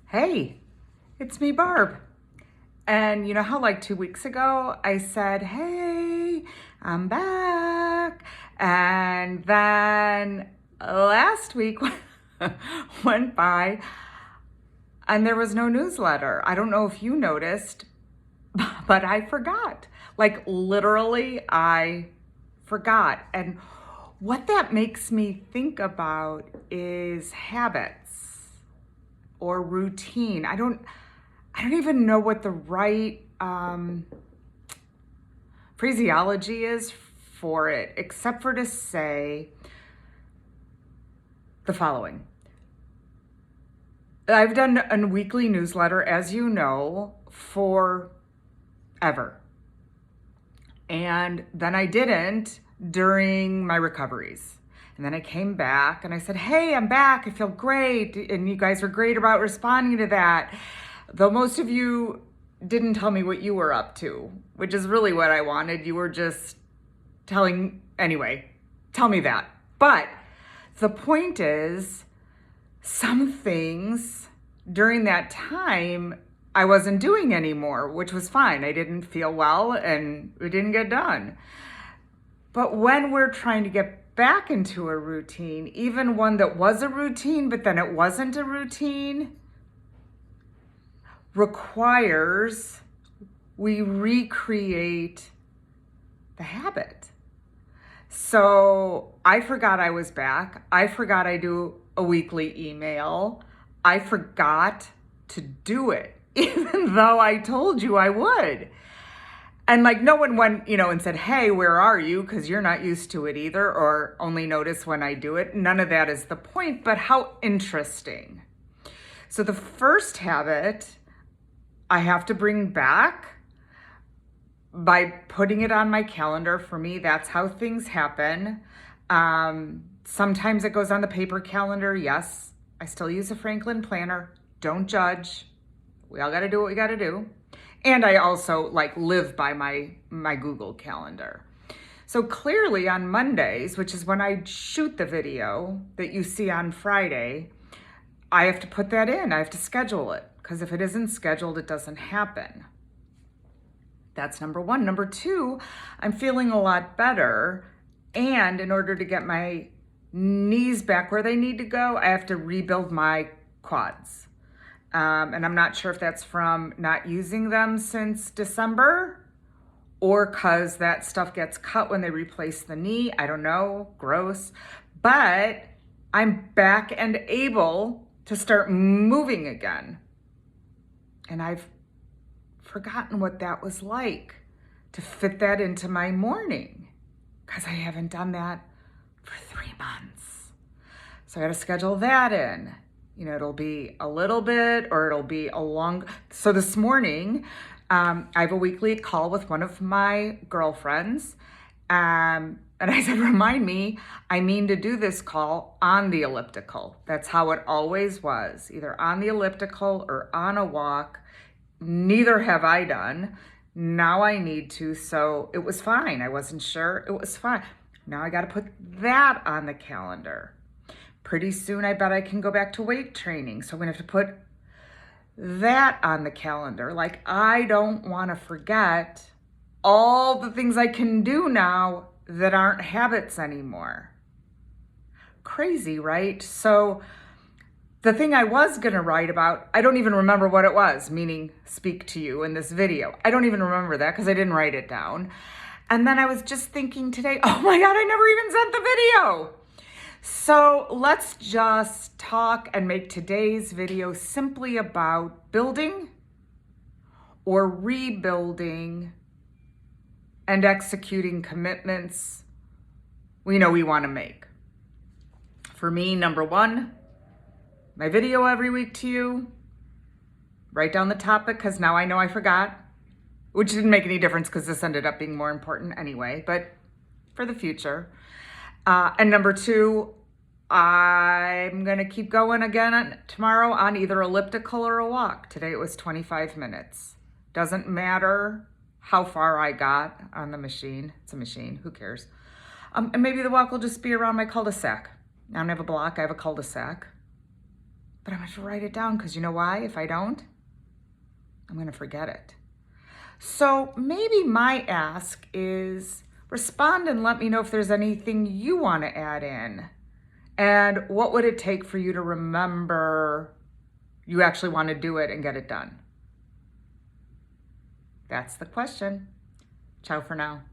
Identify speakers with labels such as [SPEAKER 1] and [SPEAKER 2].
[SPEAKER 1] Hey, it's me, Barb. And you know how like 2 weeks ago I said, hey, I'm back. And then last week went by and there was no newsletter. I don't know if you noticed, but I forgot. Like literally, I forgot. And what that makes me think about is habits or routine. I don't even know what the right phraseology is for it, except for to say the following. I've done a weekly newsletter, as you know, forever. And then I didn't during my recoveries. And then I came back and I said, hey, I'm back. I feel great. And you guys were great about responding to that. Though most of you didn't tell me what you were up to, which is really what I wanted. You were just anyway, tell me that. But the point is, some things during that time I wasn't doing anymore, which was fine. I didn't feel well and it didn't get done. But when we're trying to get back into a routine, even one that was a routine, but then it wasn't a routine, requires we recreate the habit. So I forgot I was back. I forgot I do a weekly email. I forgot to do it, even though I told you I would. And like no one went, and said, hey, where are you? Because you're not used to it either, or only notice when I do it. None of that is the point, but how interesting. So the first habit I have to bring back by putting it on my calendar. For me, that's how things happen. Sometimes it goes on the paper calendar. Yes, I still use a Franklin planner. Don't judge. We all got to do what we got to do. And I also live by my Google Calendar. So clearly on Mondays, which is when I shoot the video that you see on Friday, I have to put that in. I have to schedule it, because if it isn't scheduled, it doesn't happen. That's number one. Number two, I'm feeling a lot better. And in order to get my knees back where they need to go, I have to rebuild my quads. And I'm not sure if that's from not using them since December or because that stuff gets cut when they replace the knee. I don't know, gross. But I'm back and able to start moving again. And I've forgotten what that was like to fit that into my morning, because I haven't done that for 3 months. So I got to schedule that in. It'll be a little bit or it'll be a long. So this morning, I have a weekly call with one of my girlfriends. And I said, remind me, I mean to do this call on the elliptical. That's how it always was, either on the elliptical or on a walk. Neither have I done. Now I need to, so it was fine. I wasn't sure, it was fine. Now I got to put that on the calendar. Pretty soon I bet I can go back to weight training. So I'm gonna have to put that on the calendar. I don't want to forget all the things I can do now that aren't habits anymore. Crazy, right? So the thing I was gonna write about, I don't even remember what it was, meaning speak to you in this video. I don't even remember that because I didn't write it down. And then I was just thinking today, oh my God, I never even sent the video. So let's just talk and make today's video simply about building or rebuilding and executing commitments we know we want to make. For me, number one, my video every week to you. Write down the topic, because now I know I forgot, which didn't make any difference because this ended up being more important anyway, but for the future. And number two, I'm going to keep going again tomorrow on either elliptical or a walk. Today it was 25 minutes. Doesn't matter how far I got on the machine. It's a machine, who cares? And maybe the walk will just be around my cul-de-sac. I don't have a block, I have a cul-de-sac. But I'm going to write it down because you know why? If I don't, I'm going to forget it. So maybe my ask is respond and let me know if there's anything you want to add in. And what would it take for you to remember you actually want to do it and get it done? That's the question. Ciao for now.